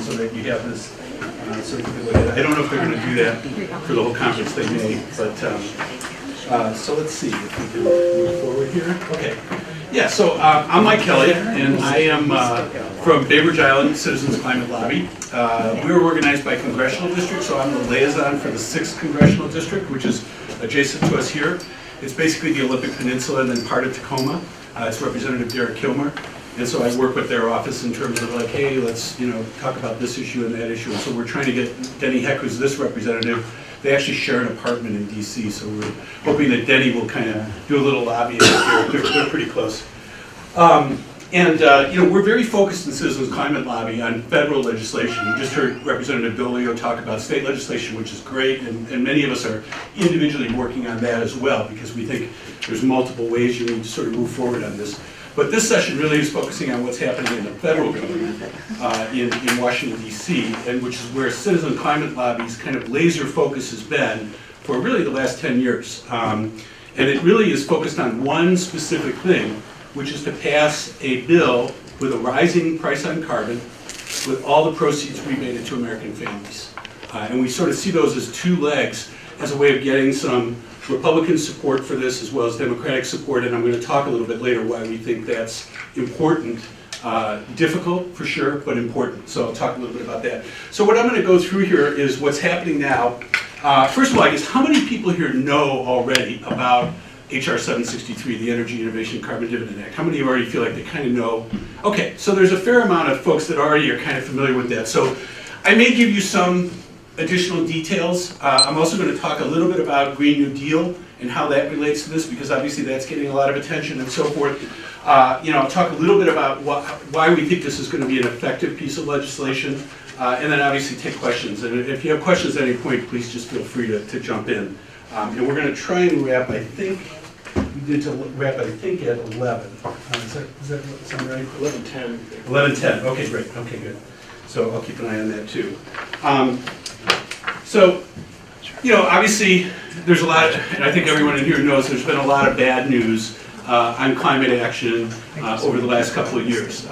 so that you have this. So you can look at it. I don't know if they're going to do that for the whole conference. They may, but so let's see if we can move forward here. Okay. Yeah. So I'm Mike Kelly, and I am from Bainbridge Island Citizens Climate Lobby. We were organized by congressional district, so I'm the liaison for the 6th congressional district, which is adjacent to us here. It's basically the Olympic Peninsula and then part of Tacoma. It's Representative Derek Kilmer. And so I work with their office in terms of like, hey, let's talk about this issue and that issue. And so we're trying to get Denny Heck, who's this representative. They actually share an apartment in DC, so we're hoping that Denny will kind of do a little lobbying. They're pretty close. We're very focused in Citizens Climate Lobby on federal legislation. You just heard Representative Dolio talk about state legislation, which is great, and many of us are individually working on that as well, because we think there's multiple ways you need to sort of move forward on this. But this session really is focusing on what's happening in the federal government in Washington, D.C., and which is where Citizen Climate Lobby's kind of laser focus has been for really the last 10 years. And it really is focused on one specific thing, which is to pass a bill with a rising price on carbon with all the proceeds rebated to American families. And we sort of see those as two legs as a way of getting some Republican support for this as well as Democratic support, and I'm going to talk a little bit later why we think that's important. Difficult for sure, but important. So I'll talk a little bit about that. So what I'm going to go through here is what's happening now. First of all, I guess how many people here know already about HR 763, the Energy Innovation Carbon Dividend Act? How many of you already feel like they kind of know? Okay, so there's a fair amount of folks that already are kind of familiar with that. So I may give you some additional details. I'm also going to talk a little bit about Green New Deal and how that relates to this, because obviously that's getting a lot of attention and so forth. I'll talk a little bit about why we think this is going to be an effective piece of legislation, and then obviously take questions. And if you have questions at any point, please just feel free to jump in. And we're going to try and wrap, I think, we did to wrap, I think, at 11. Is that sound right? 11:10. 11:10, okay, great, okay, good. So I'll keep an eye on that too. So, obviously, there's a lot, and I think everyone in here knows there's been a lot of bad news on climate action over the last couple of years.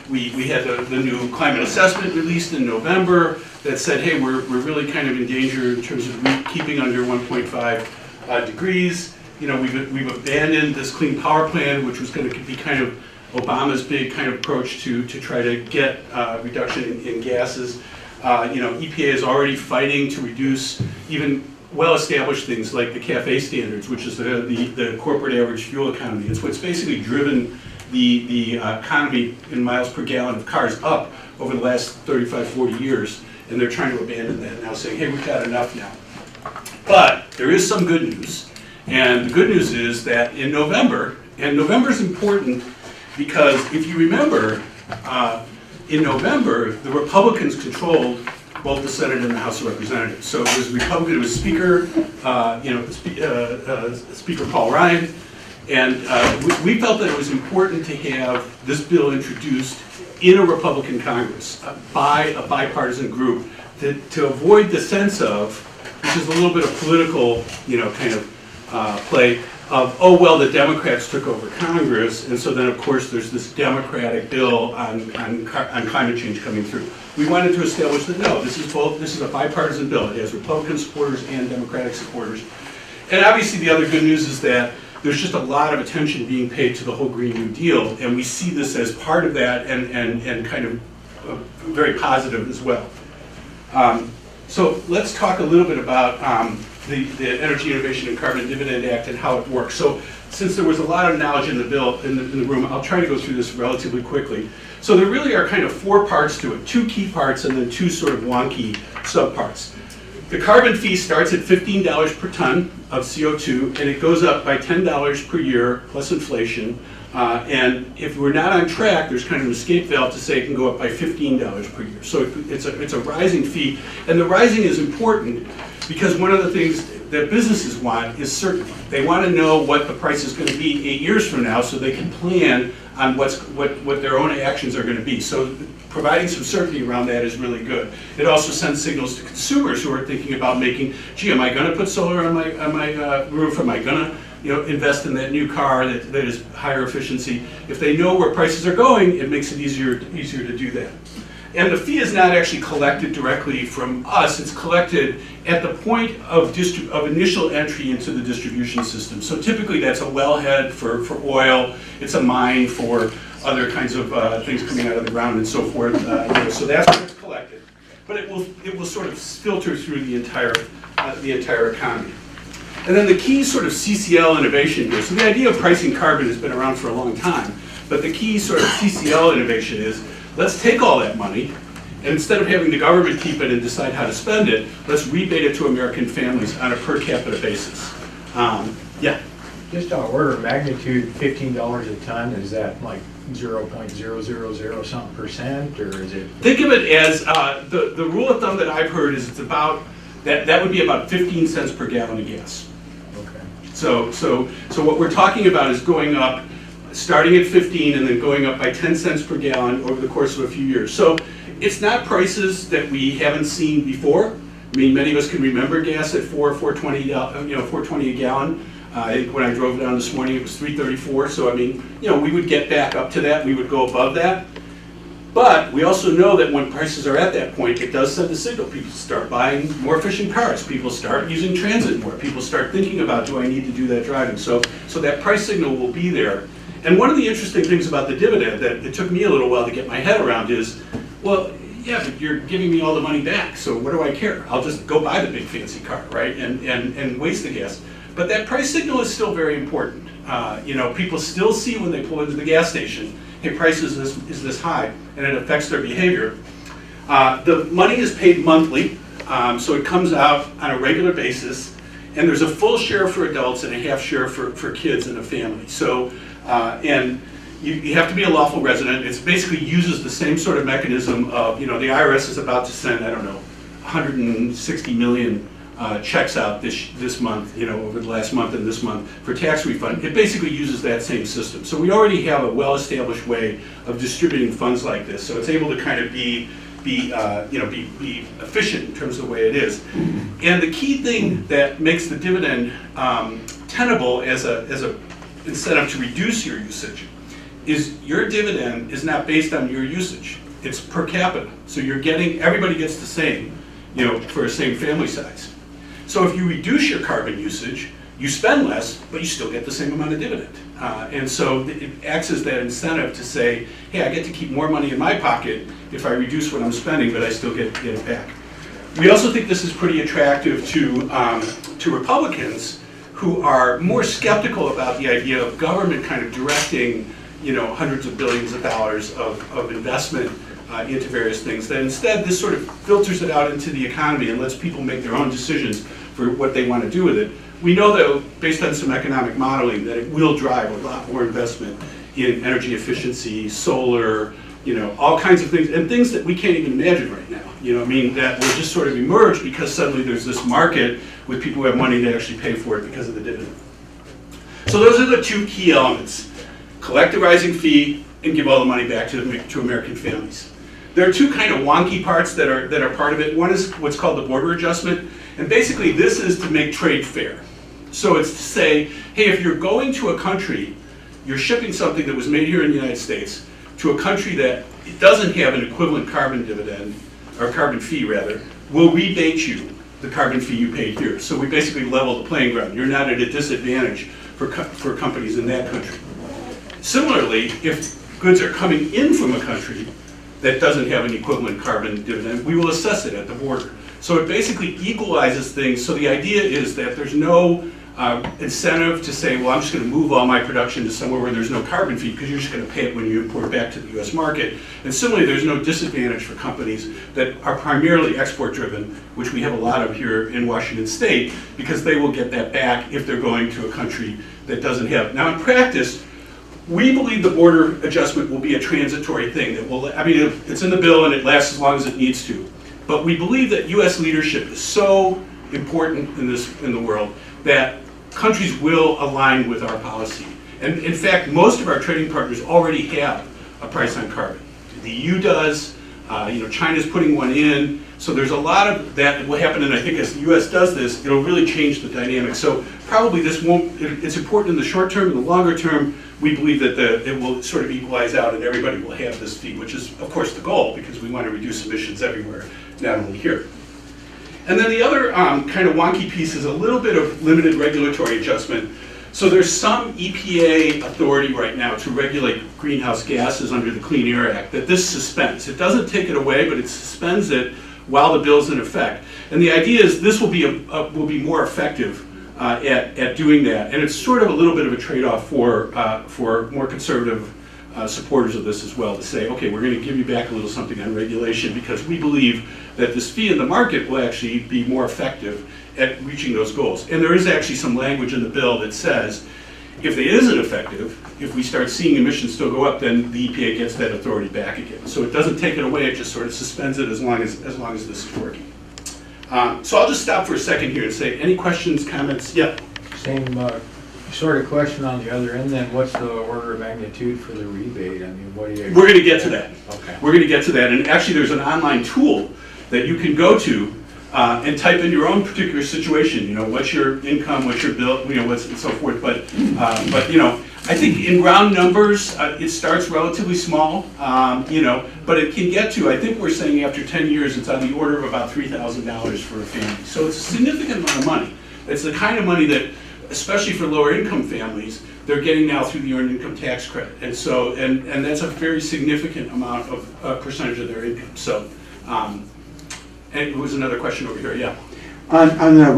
We had the new climate assessment released in November that said, hey, we're really kind of in danger in terms of keeping under 1.5 degrees. We've abandoned this clean power plan, which was going to be kind of Obama's big kind of approach to try to get reduction in gases. EPA is already fighting to reduce even well-established things like the CAFE standards, which is the corporate average fuel economy. It's what's basically driven the economy in miles per gallon of cars up over the last 35, 40 years, and they're trying to abandon that now, saying, hey, we've got enough now. But there is some good news, and the good news is that in November, and November is important because if you remember, in November, the Republicans controlled both the Senate and the House of Representatives. So it was Republican, it was Speaker, Speaker Paul Ryan, and we felt that it was important to have this bill introduced in a Republican Congress by a bipartisan group to avoid the sense of, which is a little bit of political, kind of play, of, oh, well, the Democrats took over Congress, and so then, of course, there's this Democratic bill on climate change coming through. We wanted to establish that, no, this is a bipartisan bill. It has Republican supporters and Democratic supporters. And obviously, the other good news is that there's just a lot of attention being paid to the whole Green New Deal, and we see this as part of that and kind of very positive as well. So let's talk a little bit about the Energy Innovation and Carbon Dividend Act and how it works. So since there was a lot of knowledge in the bill, in the room, I'll try to go through this relatively quickly. So there really are kind of 4 parts to it, 2 key parts and then 2 sort of wonky subparts. The carbon fee starts at $15 per ton of CO2, and it goes up by $10 per year plus inflation. And if we're not on track, there's kind of an escape valve to say it can go up by $15 per year. So it's a rising fee, and the rising is important because one of the things that businesses want is certainty. They want to know what the price is going to be 8 years from now, so they can plan on what their own actions are going to be. So providing some certainty around that is really good. It also sends signals to consumers who are thinking about making, gee, am I going to put solar on my roof? Am I going to invest in that new car that is higher efficiency? If they know where prices are going, it makes it easier to do that. And the fee is not actually collected directly from us, it's collected at the point of initial entry into the distribution system. So typically that's a wellhead for oil, it's a mine for other kinds of things coming out of the ground and so forth. So that's where it's collected. But it will sort of filter through the entire economy. And then the key sort of CCL innovation here, so the idea of pricing carbon has been around for a long time, but the key sort of CCL innovation is, let's take all that money, and instead of having the government keep it and decide how to spend it, let's rebate it to American families on a per capita basis. Yeah? Just on order of magnitude, $15 a ton, is that like 0.000 something percent, or is it? Think of it as, the rule of thumb that I've heard is it's about, that would be about 15 cents per gallon of gas. Okay. So what we're talking about is going up, starting at 15 and then going up by 10 cents per gallon over the course of a few years. So it's not prices that we haven't seen before. I mean, many of us can remember gas at $4.20 a gallon. I think when I drove down this morning, it was $3.34. So I mean, we would get back up to that. We would go above that. But we also know that when prices are at that point, it does send a signal. People start buying more efficient cars. People start using transit more. People start thinking about, do I need to do that driving? So that price signal will be there. And one of the interesting things about the dividend that it took me a little while to get my head around is, well, yeah, but you're giving me all the money back, so what do I care? I'll just go buy the big fancy car, right, and waste the gas. But that price signal is still very important. People still see when they pull into the gas station, hey, price is this high, and it affects their behavior. The money is paid monthly, so it comes out on a regular basis, and there's a full share for adults and a half share for kids and a family. So, and you have to be a lawful resident. It basically uses the same sort of mechanism of, the IRS is about to send, 160 million checks out this month, over the last month and this month for tax refund. It basically uses that same system. So we already have a well-established way of distributing funds like this. So it's able to kind of be efficient in terms of the way it is. And the key thing that makes the dividend tenable as a incentive to reduce your usage is your dividend is not based on your usage. It's per capita. So everybody gets the same, for a same family size. So if you reduce your carbon usage, you spend less, but you still get the same amount of dividend. And so it acts as that incentive to say, hey, I get to keep more money in my pocket if I reduce what I'm spending, but I still get it back. We also think this is pretty attractive to Republicans who are more skeptical about the idea of government kind of directing, hundreds of billions of dollars of investment into various things. That instead, this sort of filters it out into the economy and lets people make their own decisions for what they want to do with it. We know, though, based on some economic modeling, that it will drive a lot more investment in energy efficiency, solar, all kinds of things, and things that we can't even imagine right now. That will just sort of emerge because suddenly there's this market with people who have money to actually pay for it because of the dividend. So those are the two key elements: collect a rising fee and give all the money back to American families. There are two kind of wonky parts that are part of it. One is what's called the Barber Adjustment, and basically this is to make trade fair. So it's to say, hey, if you're going to a country, you're shipping something that was made here in the United States to a country that doesn't have an equivalent carbon dividend, or carbon fee rather, we'll rebate you the carbon fee you paid here. So we basically level the playing ground. You're not at a disadvantage for companies in that country. Similarly, if goods are coming in from a country that doesn't have an equivalent carbon dividend, we will assess it at the border. So it basically equalizes things. So the idea is that there's no incentive to say, well, I'm just going to move all my production to somewhere where there's no carbon fee, because you're just going to pay it when you import back to the US market. And similarly, there's no disadvantage for companies that are primarily export driven, which we have a lot of here in Washington State, because they will get that back if they're going to a country that doesn't have it. Now in practice, we believe the border adjustment will be a transitory thing that will, it's in the bill and it lasts as long as it needs to. But we believe that US leadership is so important in the world that countries will align with our policy. And in fact, most of our trading partners already have a price on carbon. The EU does, China's putting one in. So there's a lot of that will happen, and I think as the US does this, it'll really change the dynamic. So probably this won't, it's important in the short term. In the longer term, we believe that it will sort of equalize out and everybody will have this fee, which is, of course, the goal, because we want to reduce emissions everywhere, not only here. And then the other kind of wonky piece is a little bit of limited regulatory adjustment. So there's some EPA authority right now to regulate greenhouse gases under the Clean Air Act that this suspends. It doesn't take it away, but it suspends it while the bill's in effect. And the idea is this will be more effective at doing that. And it's sort of a little bit of a trade-off for more conservative supporters of this as well, to say, okay, we're going to give you back a little something on regulation because we believe that this fee in the market will actually be more effective at reaching those goals. And there is actually some language in the bill that says if it isn't effective, if we start seeing emissions still go up, then the EPA gets that authority back again. So it doesn't take it away, it just sort of suspends it as long as this is working. So I'll just stop for a second here and say, any questions, comments? Yeah. Same sort of question on the other end then, what's the order of magnitude for the rebate? I mean, what do you... We're going to get to that. Okay. We're going to get to that. And actually there's an online tool that you can go to and type in your own particular situation. You know, what's your income, what's your bill, you know, what's and so forth. But you know, I think in round numbers, it starts relatively small, you know, but it can get to, I think we're saying after 10 years, it's on the order of about $3,000 for a family. So it's a significant amount of money. It's the kind of money that, especially for lower income families, they're getting now through the earned income tax credit. And so, and that's a very significant amount of percentage of their income. So, and there was another question over here, yeah. On the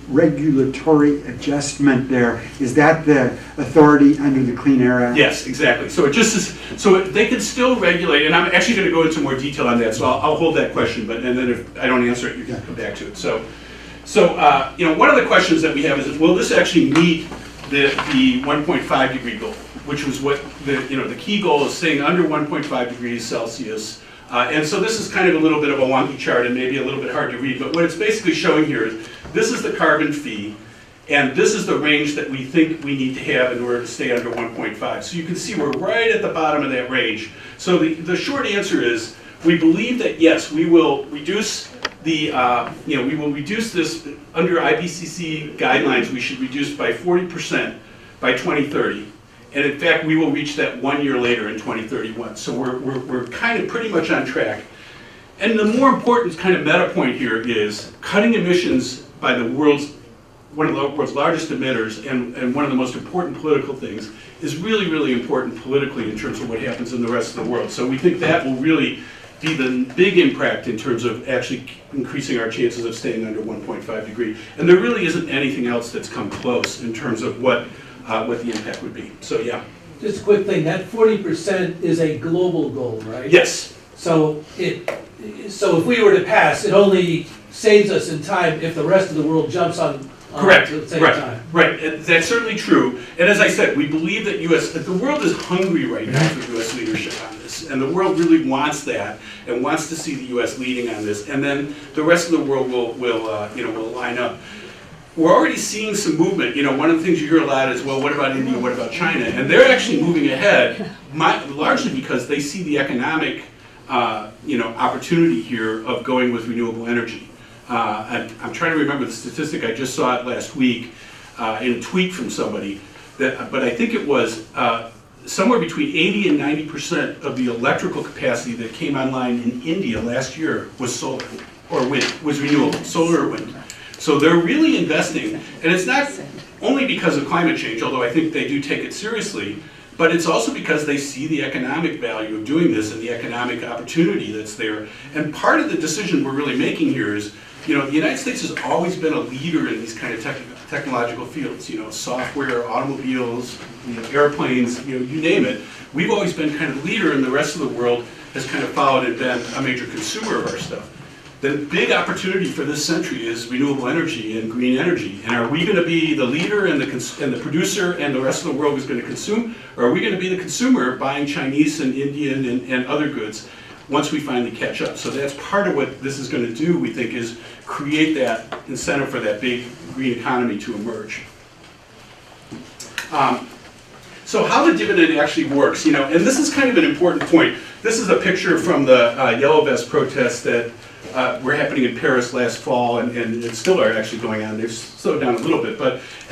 regulatory adjustment there, is that the authority under the Clean Air Act? Yes, exactly. So it just is, so they can still regulate, and I'm actually going to go into more detail on that, so I'll hold that question, but and then if I don't answer it, you can come back to it. So you know, one of the questions that we have is, will this actually meet the 1.5 degree goal, which was what the key goal is, staying under 1.5 degrees Celsius. And so this is kind of a little bit of a wonky chart and maybe a little bit hard to read, but what it's basically showing here is this is the carbon fee, and this is the range that we think we need to have in order to stay under 1.5. So you can see we're right at the bottom of that range. So the short answer is we believe that yes, we will reduce we will reduce this under IPCC guidelines. We should reduce by 40% by 2030. And in fact, we will reach that 1 year later in 2031. So we're kind of pretty much on track. And the more important kind of meta point here is cutting emissions by one of the world's largest emitters and one of the most important political things is really, really important politically in terms of what happens in the rest of the world. So we think that will really be the big impact in terms of actually increasing our chances of staying under 1.5 degree. And there really isn't anything else that's come close in terms of what the impact would be. So yeah. Just a quick thing, that 40% is a global goal, right? Yes. So if we were to pass, it only saves us in time if the rest of the world jumps on Correct. at the same Right. time. Right. And that's certainly true. And as I said, we believe that the world is hungry right now for U.S. leadership on this, and the world really wants that and wants to see the U.S. leading on this. And then the rest of the world will line up. We're already seeing some movement. You know, one of the things you hear a lot is, well, what about India? What about China? And they're actually moving ahead, largely because they see the economic, opportunity here of going with renewable energy. I'm trying to remember the statistic. I just saw it last week in a tweet from somebody. But I think it was somewhere between 80 and 90% of the electrical capacity that came online in India last year was solar or wind, was renewable, solar or wind. So they're really investing, and it's not only because of climate change, although I think they do take it seriously, but it's also because they see the economic value of doing this and the economic opportunity that's there. And part of the decision we're really making here is, you know, the United States has always been a leader in these kind of technological fields, you know, software, automobiles, airplanes, you name it. We've always been kind of leader, and the rest of the world has kind of followed and been a major consumer of our stuff. The big opportunity for this century is renewable energy and green energy. And are we going to be the leader and the producer, and the rest of the world is going to consume? Or are we going to be the consumer buying Chinese and Indian and other goods once we finally catch up? So that's part of what this is going to do, we think, is create that incentive for that big green economy to emerge. So how the dividend actually works, and this is kind of an important point. This is a picture from the Yellow Vest protests that were happening in Paris last fall, and it still are actually going on. They've slowed down a little bit,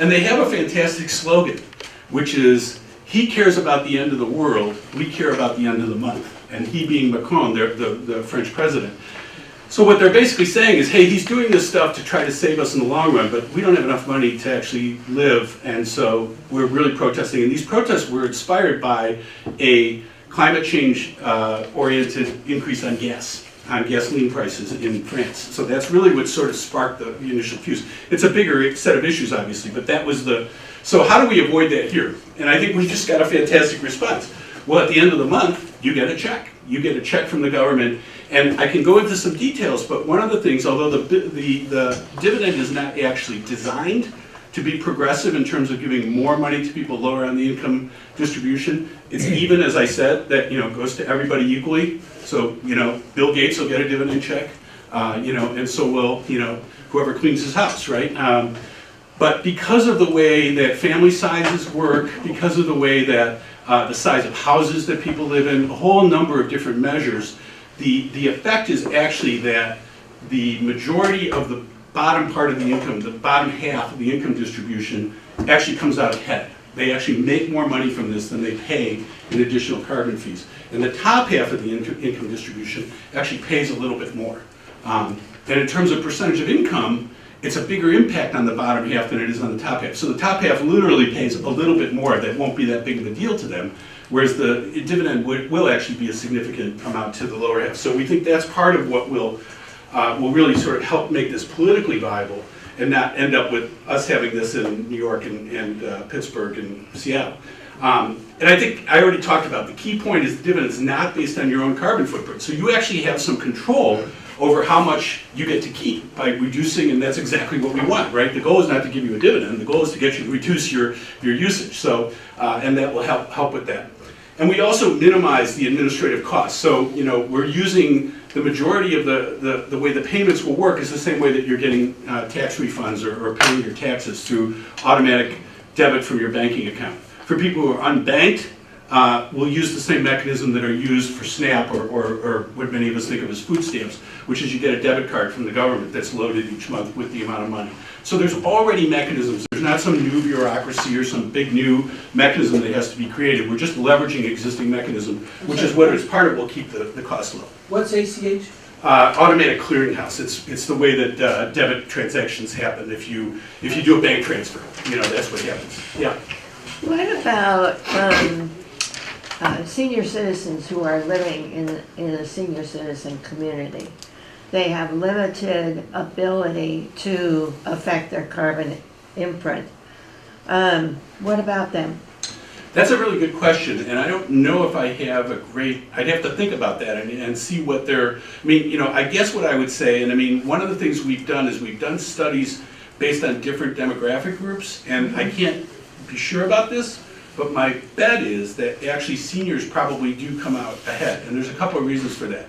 and they have a fantastic slogan, which is, he cares about the end of the world, we care about the end of the month. And he being Macron, the French president. So what they're basically saying is, hey, he's doing this stuff to try to save us in the long run, but we don't have enough money to actually live, and so we're really protesting. And these protests were inspired by a climate change oriented increase on gasoline prices in France. So that's really what sort of sparked the initial fuse. It's a bigger set of issues, obviously, but that was so how do we avoid that here? And I think we just got a fantastic response. Well, at the end of the month, you get a check. You get a check from the government. And I can go into some details, but one of the things, although the dividend is not actually designed to be progressive in terms of giving more money to people lower on the income distribution, it's even, as I said, that goes to everybody equally. So Bill Gates will get a dividend check, and so will whoever cleans his house, right? But because of the way that family sizes work, because of the way that the size of houses that people live in, a whole number of different measures, the effect is actually that the majority of the bottom part of the income, the bottom half of the income distribution, actually comes out ahead. They actually make more money from this than they pay in additional carbon fees. And the top half of the income distribution actually pays a little bit more. And in terms of percentage of income, it's a bigger impact on the bottom half than it is on the top half. So the top half literally pays a little bit more. That won't be that big of a deal to them, whereas the dividend will actually be a significant amount to the lower half. So we think that's part of what will really sort of help make this politically viable and not end up with us having this in New York and Pittsburgh and Seattle. And I think I already talked about the key point is the dividend is not based on your own carbon footprint. So you actually have some control over how much you get to keep by reducing, and that's exactly what we want, right? The goal is not to give you a dividend, the goal is to get you to reduce your usage, so, and that will help with that. And we also minimize the administrative costs. So, we're using the majority of the way the payments will work is the same way that you're getting tax refunds or paying your taxes through automatic debit from your banking account. For people who are unbanked, we'll use the same mechanism that are used for SNAP or what many of us think of as food stamps, which is you get a debit card from the government that's loaded each month with the amount of money. So there's already mechanisms. There's not some new bureaucracy or some big new mechanism that has to be created. We're just leveraging existing mechanism, which is what is part of will keep the cost low. What's ACH? Automatic clearinghouse. It's the way that debit transactions happen. If you do a bank transfer, that's what happens. Yeah. What about senior citizens who are living in a senior citizen community? They have limited ability to affect their carbon imprint. What about them? That's a really good question, and I don't know if I have I'd have to think about that and see what I guess what I would say, and one of the things we've done is we've done studies based on different demographic groups, and I can't be sure about this, but my bet is that actually seniors probably do come out ahead, and there's a couple of reasons for that.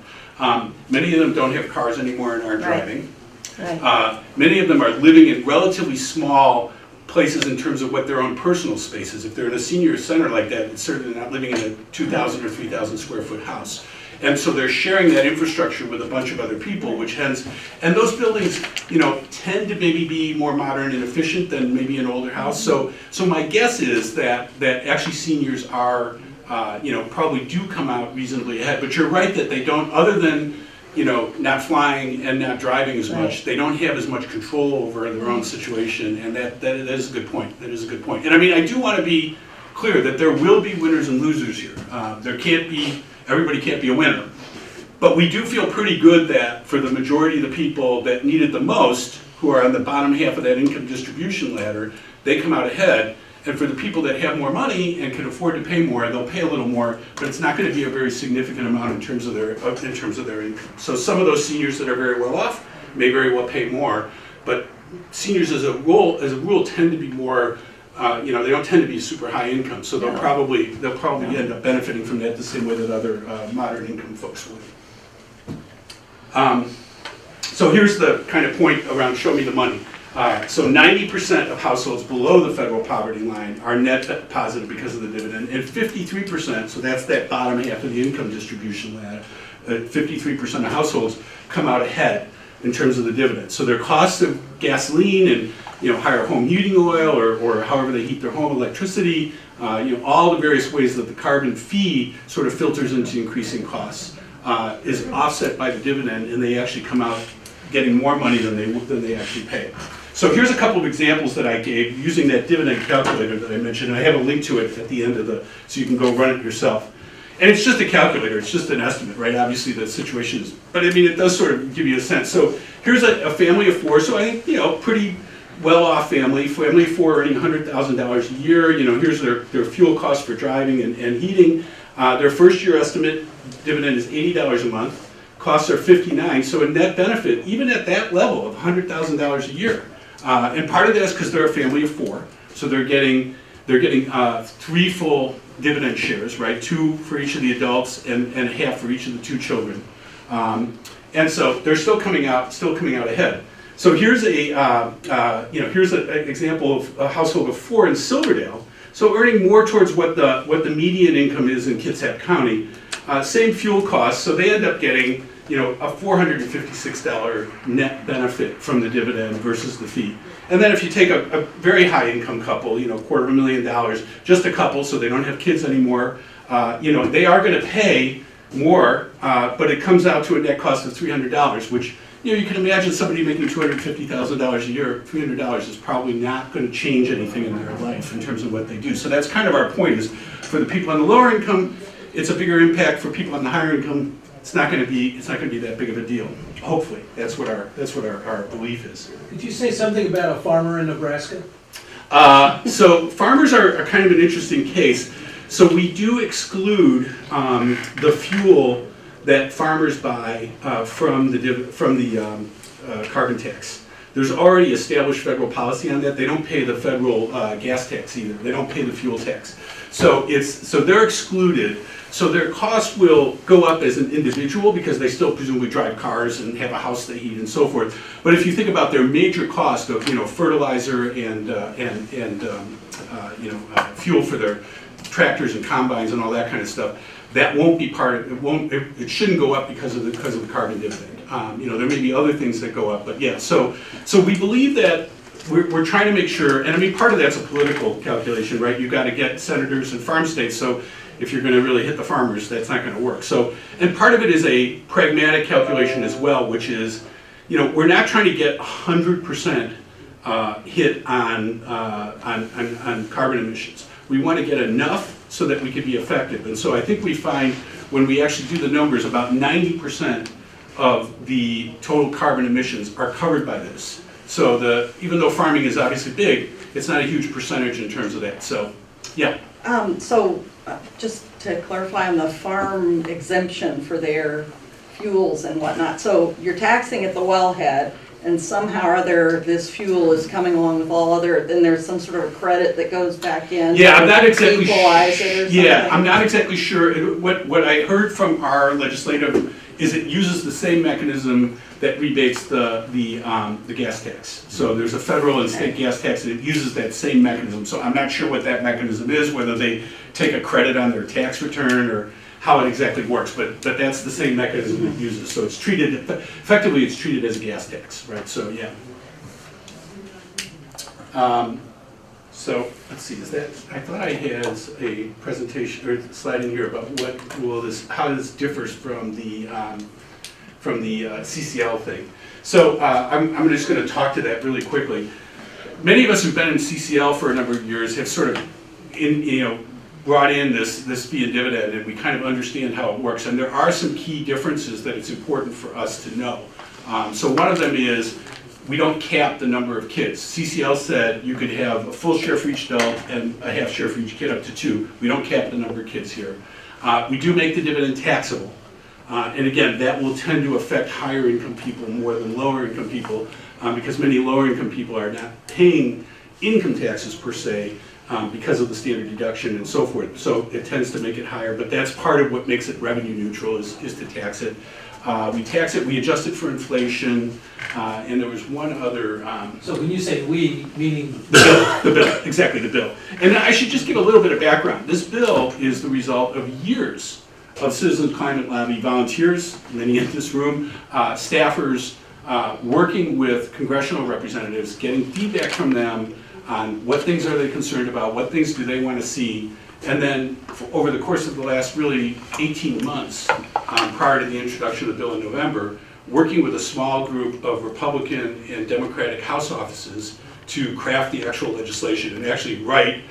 Many of them don't have cars anymore and aren't driving. Right. Many of them are living in relatively small places in terms of what their own personal space is. If they're in a senior center like that, it's certainly not living in a 2,000 or 3,000 square foot house. And so they're sharing that infrastructure with a bunch of other people, and those buildings, tend to maybe be more modern and efficient than maybe an older house. So my guess is that actually seniors are, probably do come out reasonably ahead. But you're right that they don't, other than, not flying and not driving as much, they don't have as much control over their own situation, and that is a good point. That is a good point. And I do want to be clear that there will be winners and losers here. Everybody can't be a winner. But we do feel pretty good that for the majority of the people that need it the most, who are on the bottom half of that income distribution ladder, they come out ahead. And for the people that have more money and can afford to pay more, they'll pay a little more, but it's not going to be a very significant amount in terms of their income. So some of those seniors that are very well off may very well pay more, but seniors as a rule tend to be more, they don't tend to be super high income, so they'll probably end up benefiting from that the same way that other moderate income folks would. So here's the kind of point around show me the money. So 90% of households below the federal poverty line are net positive because of the dividend, and 53%, so that's that bottom half of the income distribution ladder, 53% of households come out ahead in terms of the dividend. So their costs of gasoline and, higher home heating oil or however they heat their home, electricity, all the various ways that the carbon fee sort of filters into increasing costs is offset by the dividend, and they actually come out getting more money than they actually pay. So here's a couple of examples that I gave using that dividend calculator that I mentioned, and I have a link to it at the end of so you can go run it yourself. And it's just a calculator, it's just an estimate, right? Obviously the situation is, but I mean, it does sort of give you a sense. So here's a family of four, so I think, pretty well-off family of four earning $100,000 a year. Here's their fuel costs for driving and heating. Their first year estimate dividend is $80 a month. Costs are $59, so a net benefit, even at that level of $100,000 a year. And part of that is because they're a family of four, so they're getting 3 full dividend shares, right? 2 for each of the adults and a half for each of the 2 children. And so they're still coming out ahead. So here's here's an example of a household of 4 in Silverdale. So earning more towards what the median income is in Kitsap County. Same fuel costs, so they end up getting a $456 net benefit from the dividend versus the fee. And then if you take a very high income couple, $250,000, just a couple, so they don't have kids anymore, they are going to pay more, but it comes out to a net cost of $300, which you can imagine somebody making $250,000 a year. $300 is probably not going to change anything in their life in terms of what they do. So that's kind of our point: is for the people on the lower income, it's a bigger impact. For people on the higher income, it's not going to be that big of a deal. Hopefully, that's what our belief is. Did you say something about a farmer in Nebraska? So farmers are kind of an interesting case. So we do exclude the fuel that farmers buy from the carbon tax. There's already established federal policy on that. They don't pay the federal gas tax either. They don't pay the fuel tax. So they're excluded. So their costs will go up as an individual because they still presumably drive cars and have a house they heat and so forth. But if you think about their major cost of fertilizer and fuel for their tractors and combines and all that kind of stuff, that won't be part of it. It shouldn't go up because of the carbon dividend. There may be other things that go up, but yeah. So we believe that we're trying to make sure, and I mean part of that's a political calculation, right? You've got to get senators and farm states. So if you're going to really hit the farmers, that's not going to work. So, and part of it is a pragmatic calculation as well, which is, we're not trying to get 100% hit on carbon emissions. We want to get enough so that we can be effective. And so I think we find when we actually do the numbers, about 90% of the total carbon emissions are covered by this. So even though farming is obviously big, it's not a huge percentage in terms of that. So, yeah. Just to clarify on the farm exemption for their fuels and whatnot, so you're taxing at the wellhead, and somehow or other this fuel is coming along with all other, then there's some sort of a credit that goes back in. Yeah, I'm not exactly equalize it or something. Yeah, I'm not exactly sure. What I heard from our legislative is it uses the same mechanism that rebates the gas tax. So there's a federal and state gas tax, and it uses that same mechanism. So I'm not sure what that mechanism is, whether they take a credit on their tax return or how it exactly works, but that's the same mechanism it uses. So it's treated, effectively it's treated as a gas tax, right? So yeah. So let's see, I thought I had a presentation or slide in here about how this differs from the CCL thing. So I'm just going to talk to that really quickly. Many of us who've been in CCL for a number of years have sort of brought in this fee and dividend, and we kind of understand how it works. And there are some key differences that it's important for us to know. So one of them is we don't cap the number of kids. CCL said you could have a full share for each adult and a half share for each kid, up to 2. We don't cap the number of kids here. We do make the dividend taxable. And again, that will tend to affect higher income people more than lower income people, because many lower income people are not paying income taxes per se, because of the standard deduction and so forth. So it tends to make it higher, but that's part of what makes it revenue neutral is to tax it. We tax it, we adjust it for inflation, and there was one other... So when you say we, meaning... The bill, exactly, the bill. And I should just give a little bit of background. This bill is the result of years of citizen climate lobby volunteers, many in this room, staffers, working with congressional representatives, getting feedback from them on what things are they concerned about, what things do they want to see, and then over the course of the last really 18 months, prior to the introduction of the bill in November, working with a small group of Republican and Democratic House offices to craft the actual legislation and actually write,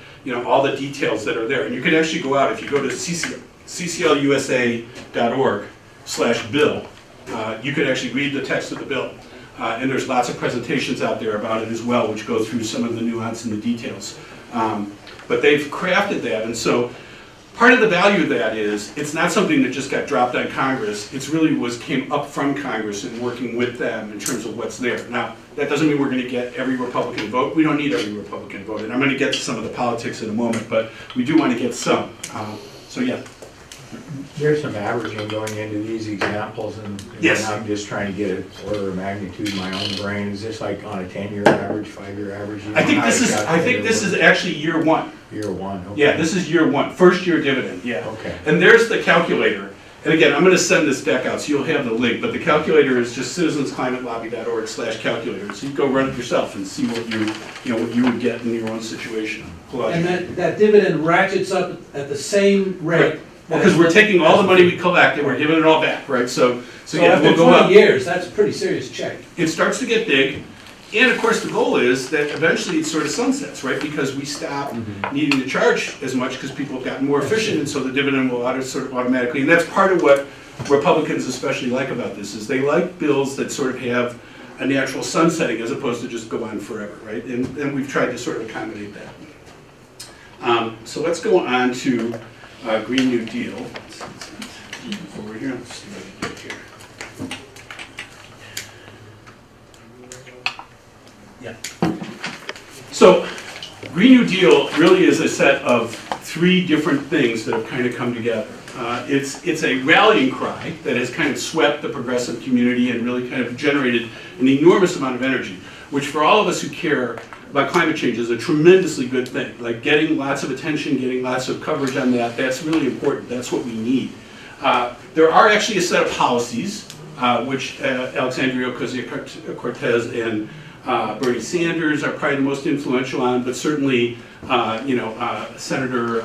all the details that are there. And you can actually go out, if you go to cclusa.org/bill, you can actually read the text of the bill. And there's lots of presentations out there about it as well, which go through some of the nuance and the details. But they've crafted that, and so part of the value of that is it's not something that just got dropped on Congress. It's really came up from Congress and working with them in terms of what's there. Now, that doesn't mean we're going to get every Republican vote. We don't need every Republican vote, and I'm going to get to some of the politics in a moment, but we do want to get some. So yeah. There's some averaging going into these examples, and Yes. I'm just trying to get an order of magnitude in my own brain. Is this like on a 10-year average, 5-year average? You I think know how this to is calculate it? actually year one. Year one, okay. Yeah, this is year one, first year dividend, yeah. Okay. And there's the calculator. And again, I'm going to send this deck out so you'll have the link, but the calculator is just citizensclimatelabbey.org/calculator. So you go run it yourself and see what what you would get in your own situation. And that dividend ratchets up at the same rate. Because we're taking all the money we collect and we're giving it all back, right? So yeah, after we'll go up. 20 years, that's a pretty serious check. It starts to get big. And of course, the goal is that eventually it sort of sunsets, right? Because we stop needing to charge as much because people have gotten more efficient, and so the dividend will sort of automatically. And that's part of what Republicans especially like about this, is they like bills that sort of have a natural sunsetting as opposed to just go on forever, right? And we've tried to sort of accommodate that. So let's go on to Green New Deal. Over here, let's see what I can do here. Yeah. So, Green New Deal really is a set of 3 different things that have kind of come together. It's a rallying cry that has kind of swept the progressive community and really kind of generated an enormous amount of energy, which for all of us who care about climate change is a tremendously good thing. Like getting lots of attention, getting lots of coverage on that, that's really important. That's what we need. There are actually a set of policies, which Alexandria Ocasio-Cortez and Bernie Sanders are probably the most influential on, but certainly, Senator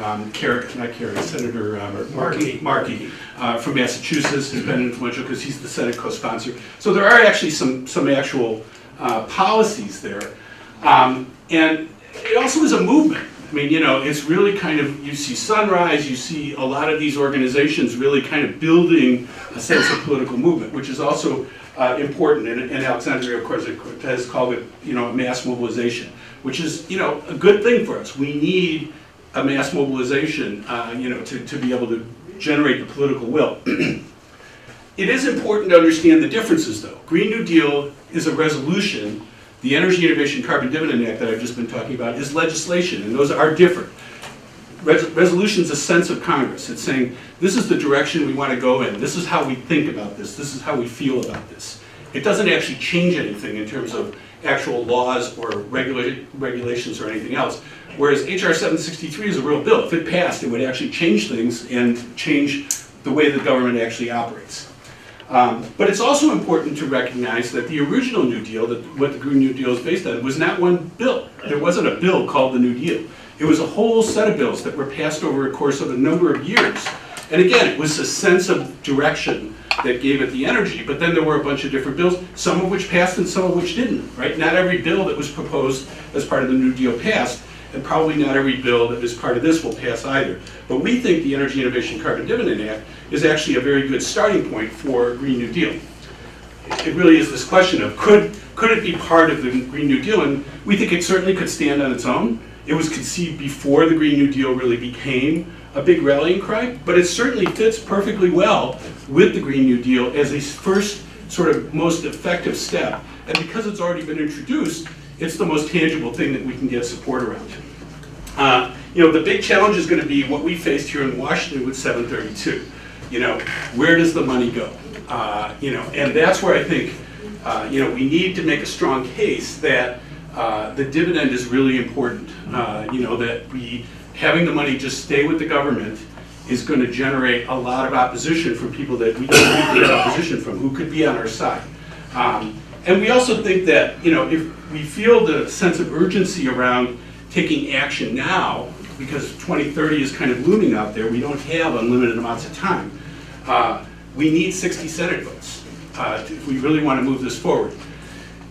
Senator Markey from Massachusetts has been influential because he's the Senate co-sponsor. So there are actually some actual policies there, and it also is a movement. I mean, it's really kind of, you see Sunrise, you see a lot of these organizations really kind of building a sense of political movement, which is also important, and Alexandria Ocasio-Cortez called it, a mass mobilization, which is, a good thing for us. We need a mass mobilization, to be able to generate the political will. It is important to understand the differences, though. Green New Deal is a resolution. The Energy Innovation Carbon Dividend Act that I've just been talking about is legislation, and those are different. Resolution is a sense of Congress. It's saying, this is the direction we want to go in. This is how we think about this. This is how we feel about this. It doesn't actually change anything in terms of actual laws or regulations or anything else. Whereas HR 763 is a real bill. If it passed, it would actually change things and change the way the government actually operates. But it's also important to recognize that the original New Deal, what the Green New Deal is based on, was not one bill. There wasn't a bill called the New Deal. It was a whole set of bills that were passed over a course of a number of years. And again, it was a sense of direction that gave it the energy, but then there were a bunch of different bills, some of which passed and some of which didn't, right? Not every bill that was proposed as part of the New Deal passed, and probably not every bill that is part of this will pass either. But we think the Energy Innovation Carbon Dividend Act is actually a very good starting point for Green New Deal. It really is this question of could it be part of the Green New Deal, and we think it certainly could stand on its own. It was conceived before the Green New Deal really became a big rallying cry, but it certainly fits perfectly well with the Green New Deal as a first sort of most effective step. And because it's already been introduced, it's the most tangible thing that we can get support around. The big challenge is going to be what we faced here in Washington with 732. Where does the money go? And that's where I think, we need to make a strong case that the dividend is really important. That having the money just stay with the government is going to generate a lot of opposition from people that we don't need to get opposition from, who could be on our side. And we also think that, if we feel the sense of urgency around taking action now, because 2030 is kind of looming out there, we don't have unlimited amounts of time. We need 60 Senate votes if we really want to move this forward.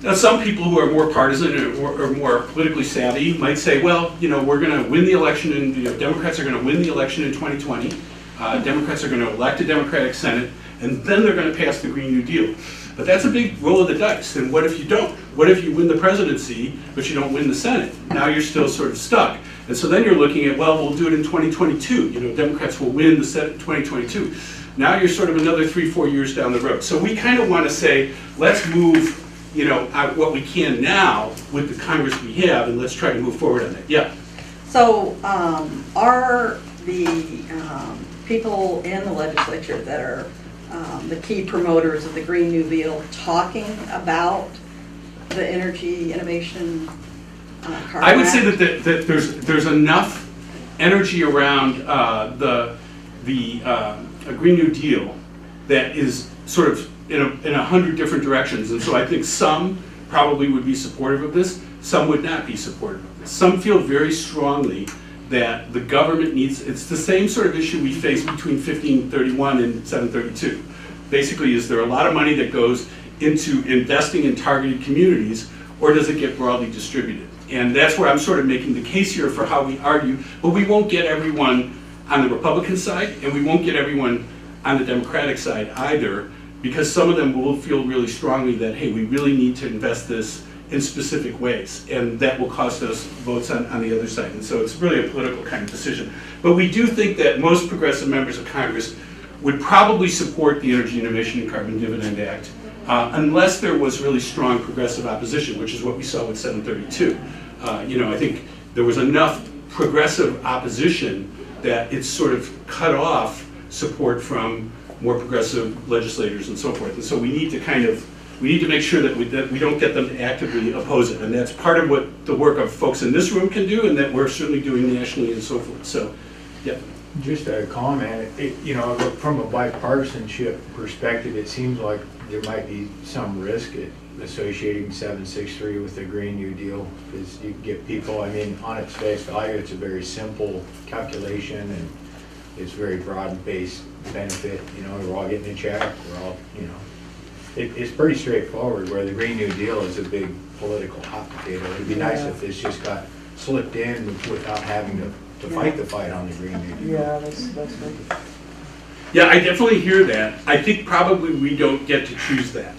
Now, some people who are more partisan or more politically savvy might say, well, we're going to win the election, and Democrats are going to win the election in 2020. Democrats are going to elect a Democratic Senate, and then they're going to pass the Green New Deal. But that's a big roll of the dice. And what if you don't? What if you win the presidency, but you don't win the Senate? Now you're still sort of stuck. And so then you're looking at, well, we'll do it in 2022. Democrats will win the Senate in 2022. Now you're sort of another 3-4 years down the road. So we kind of want to say, let's move, what we can now with the Congress we have, and let's try to move forward on that. Yeah. So are the people in the legislature that are the key promoters of the Green New Deal talking about the energy innovation carbon I would say Act? that there's enough energy around the Green New Deal that is sort of in 100 different directions, and so I think some probably would be supportive of this, some would not be supportive of this. Some feel very strongly that the government needs, it's the same sort of issue we face between 1531 and 732. Basically, is there a lot of money that goes into investing in targeted communities, or does it get broadly distributed? And that's where I'm sort of making the case here for how we argue, but we won't get everyone on the Republican side, and we won't get everyone on the Democratic side either, because some of them will feel really strongly that, hey, we really need to invest this in specific ways, and that will cost us votes on the other side. And so it's really a political kind of decision. But we do think that most progressive members of Congress would probably support the Energy Innovation and Carbon Dividend Act, unless there was really strong progressive opposition, which is what we saw with 732. I think there was enough progressive opposition that it's sort of cut off support from more progressive legislators and so forth. And so we need to make sure that we don't get them to actively oppose it. And that's part of what the work of folks in this room can do, and that we're certainly doing nationally and so forth. So, yeah. Just a comment, from a bipartisanship perspective, it seems like there might be some risk at associating 763 with the Green New Deal, because you get people, on its face value, it's a very simple calculation, and it's very broad-based benefit. We're all getting a check, we're all, it's pretty straightforward, where the Green New Deal is a big political hot potato. It'd be nice if this just got slipped in without having to fight the fight on the Green New Deal. Yeah, that's good. Yeah, I definitely hear that. I think probably we don't get to choose that.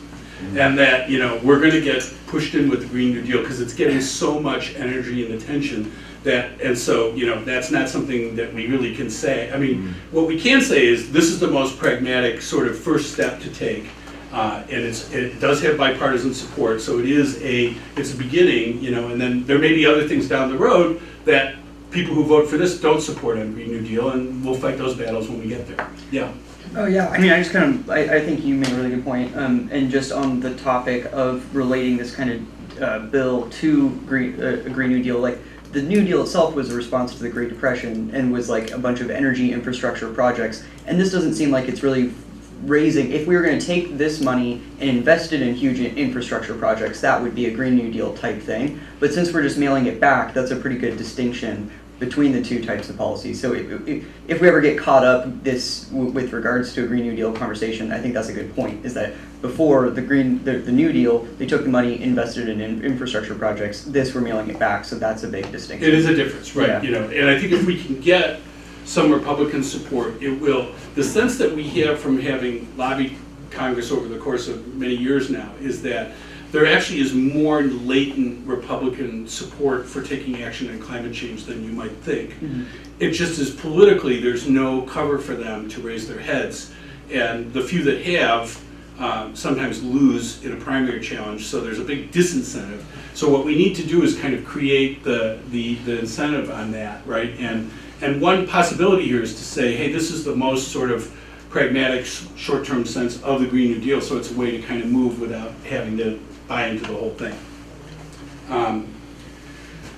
And that, we're going to get pushed in with the Green New Deal because it's getting so much energy and attention and so, that's not something that we really can say. What we can say is this is the most pragmatic sort of first step to take. And it does have bipartisan support, so it's a beginning, and then there may be other things down the road that people who vote for this don't support on Green New Deal, and we'll fight those battles when we get there. Yeah. Oh yeah, I think you made a really good point, and just on the topic of relating this kind of bill to a Green New Deal, like the New Deal itself was a response to the Great Depression and was like a bunch of energy infrastructure projects, and this doesn't seem like it's really raising, if we were going to take this money and invest it in huge infrastructure projects, that would be a Green New Deal type thing, but since we're just mailing it back, that's a pretty good distinction between the two types of policies. So if we ever get caught up with regards to a Green New Deal conversation, I think that's a good point, is that before the New Deal, they took the money, invested in infrastructure projects. This, we're mailing it back, so that's a big distinction. It is a difference, right? Yeah. And I think if we can get some Republican support, it will, the sense that we have from having lobbied Congress over the course of many years now is that there actually is more latent Republican support for taking action on climate change than you might think. Mm-hmm. It just is politically, there's no cover for them to raise their heads. And the few that have sometimes lose in a primary challenge, so there's a big disincentive. So what we need to do is kind of create the incentive on that, right? And one possibility here is to say, hey, this is the most sort of pragmatic, short-term sense of the Green New Deal, so it's a way to kind of move without having to buy into the whole thing.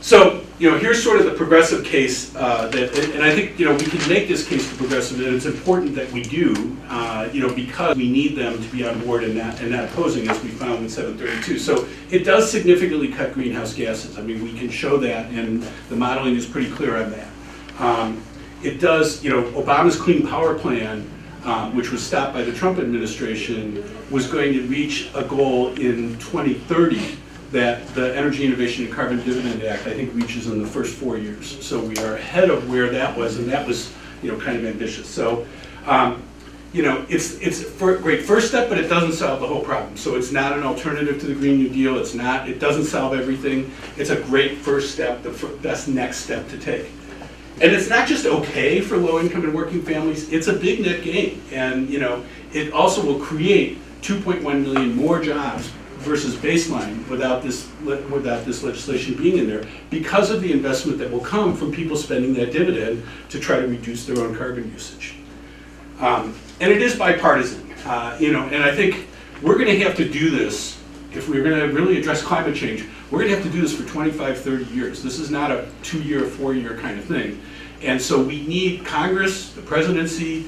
So, here's sort of the progressive case and I think, we can make this case for progressive, and it's important that we do, because we need them to be on board and not opposing, as we found with 732. So it does significantly cut greenhouse gases. I mean, we can show that, and the modeling is pretty clear on that. It does, Obama's Clean Power Plan, which was stopped by the Trump administration, was going to reach a goal in 2030 that the Energy Innovation and Carbon Dividend Act, I think, reaches in the first 4 years. So we are ahead of where that was, and that was, kind of ambitious. So, it's a great first step, but it doesn't solve the whole problem. So it's not an alternative to the Green New Deal. It doesn't solve everything. It's a great first step, the best next step to take. And it's not just okay for low-income and working families, it's a big net gain. And, it also will create 2.1 million more jobs versus baseline without this legislation being in there, because of the investment that will come from people spending that dividend to try to reduce their own carbon usage. And it is bipartisan, and I think we're going to have to do this if we're going to really address climate change. We're going to have to do this for 25, 30 years. This is not a 2-year, 4-year kind of thing. And so we need Congress, the presidency,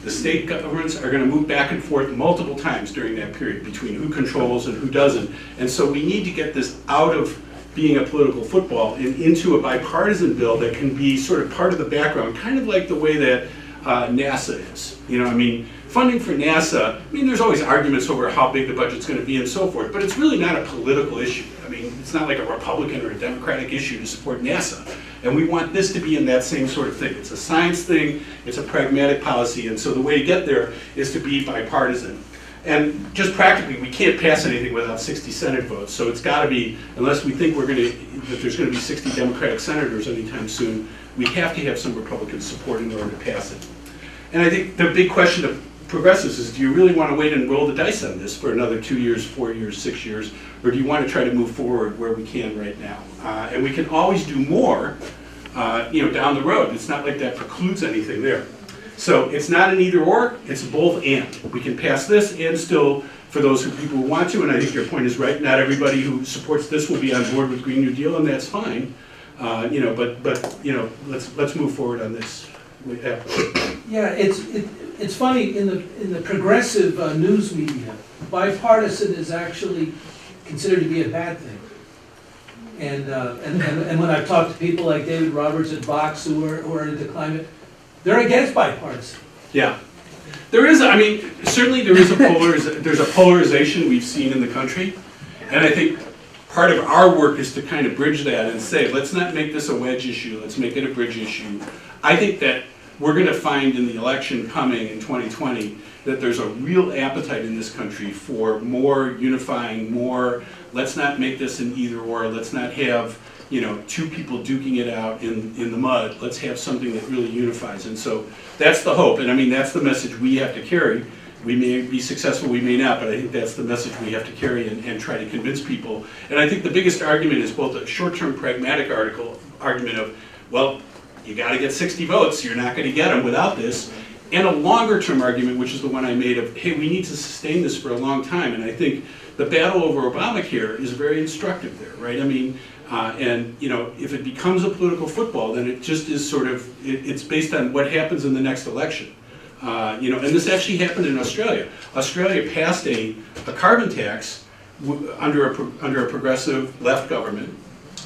the state governments are going to move back and forth multiple times during that period between who controls and who doesn't. And so we need to get this out of being a political football and into a bipartisan bill that can be sort of part of the background, kind of like the way that NASA is. Funding for NASA, there's always arguments over how big the budget's going to be and so forth, but it's really not a political issue. It's not like a Republican or a Democratic issue to support NASA. And we want this to be in that same sort of thing. It's a science thing, it's a pragmatic policy, and so the way to get there is to be bipartisan. And just practically, we can't pass anything without 60 Senate votes, so it's got to be, unless we think that there's going to be 60 Democratic senators anytime soon, we have to have some Republican support in order to pass it. And I think the big question of progressives is, do you really want to wait and roll the dice on this for another 2 years, 4 years, 6 years, or do you want to try to move forward where we can right now? And we can always do more, down the road. It's not like that precludes anything there. So it's not an either or, it's both and. We can pass this and still, for those people who want to, and I think your point is right, not everybody who supports this will be on board with Green New Deal, and that's fine. Let's move forward on this. Yeah, it's funny, in the progressive news media, bipartisan is actually considered to be a bad thing. And when I've talked to people like David Roberts at Vox who are into climate, they're against bipartisan. Yeah. There is, certainly there is there's a polarization we've seen in the country, and I think part of our work is to kind of bridge that and say, let's not make this a wedge issue, let's make it a bridge issue. I think that we're going to find in the election coming in 2020 that there's a real appetite in this country for more unifying, more, let's not make this an either or, let's not have, two people duking it out in the mud, let's have something that really unifies. And so that's the hope, and that's the message we have to carry. We may be successful, we may not, but I think that's the message we have to carry and try to convince people. And I think the biggest argument is both a short-term pragmatic argument of, well, you got to get 60 votes, you're not going to get them without this, and a longer-term argument, which is the one I made of, hey, we need to sustain this for a long time. And I think the battle over Obamacare is very instructive there, right? If it becomes a political football, then it just is sort of, it's based on what happens in the next election. And this actually happened in Australia. Australia passed a carbon tax under a progressive left government.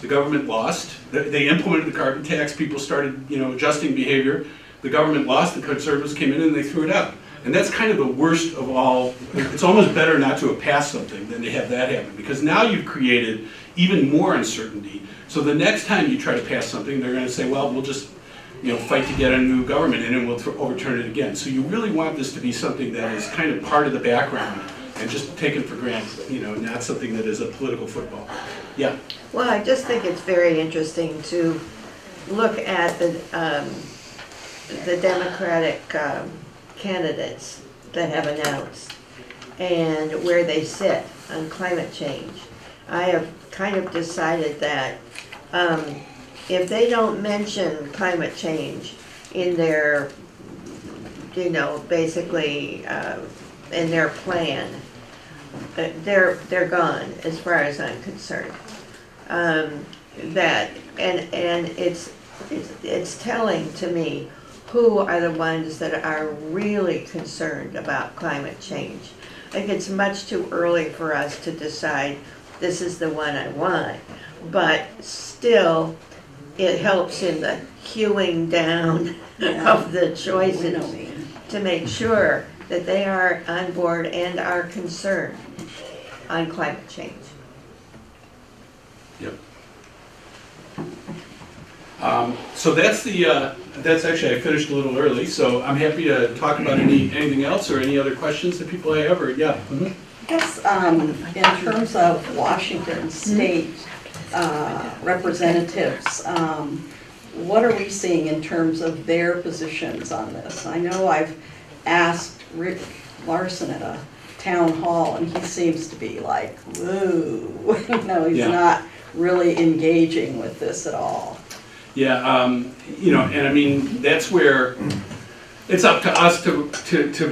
The government lost. They implemented the carbon tax. People started, adjusting behavior. The government lost. The conservatives came in and they threw it out. And that's kind of the worst of all. It's almost better not to have passed something than to have that happen, because now you've created even more uncertainty. So the next time you try to pass something, they're going to say, well, we'll just fight to get a new government in and we'll overturn it again. So you really want this to be something that is kind of part of the background and just taken for granted, not something that is a political football. Yeah. Well, I just think it's very interesting to look at the Democratic candidates that have announced and where they sit on climate change. I have kind of decided that if they don't mention climate change in their, basically in their plan, they're gone as far as I'm concerned. that, and it's telling to me who are the ones that are really concerned about climate change. I think it's much too early for us to decide this is the one I want, but still, it helps in the hewing down Yeah. of the We know choices me. to make sure that they are on board and are concerned on climate change. Yep. So that's actually, I finished a little early, so I'm happy to talk about anything else or any other questions that people have, or, yeah. Mhm. I guess, in terms of Washington State representatives, what are we seeing in terms of their positions on this? I know I've asked Rick Larson at a town hall, and he seems to be like, whoa, he's Yeah. not really engaging with this at all. Yeah, and I mean, that's where it's up to us to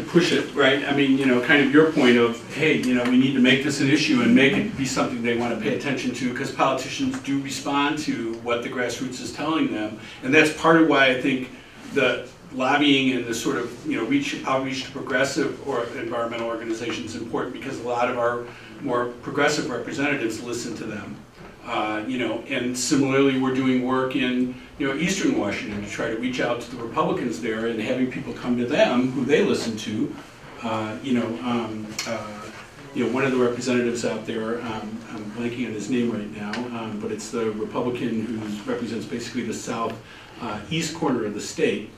push it, right? I mean, kind of your point of, hey, we need to make this an issue and make it be something they want to pay attention to, because politicians do respond to what the grassroots is telling them. And that's part of why I think the lobbying and the sort of, outreach to progressive or environmental organizations is important, because a lot of our more progressive representatives listen to them. And similarly, we're doing work in, Eastern Washington to try to reach out to the Republicans there and having people come to them who they listen to. One of the representatives out there, I'm blanking on his name right now, but it's the Republican who represents basically the southeast corner of the state.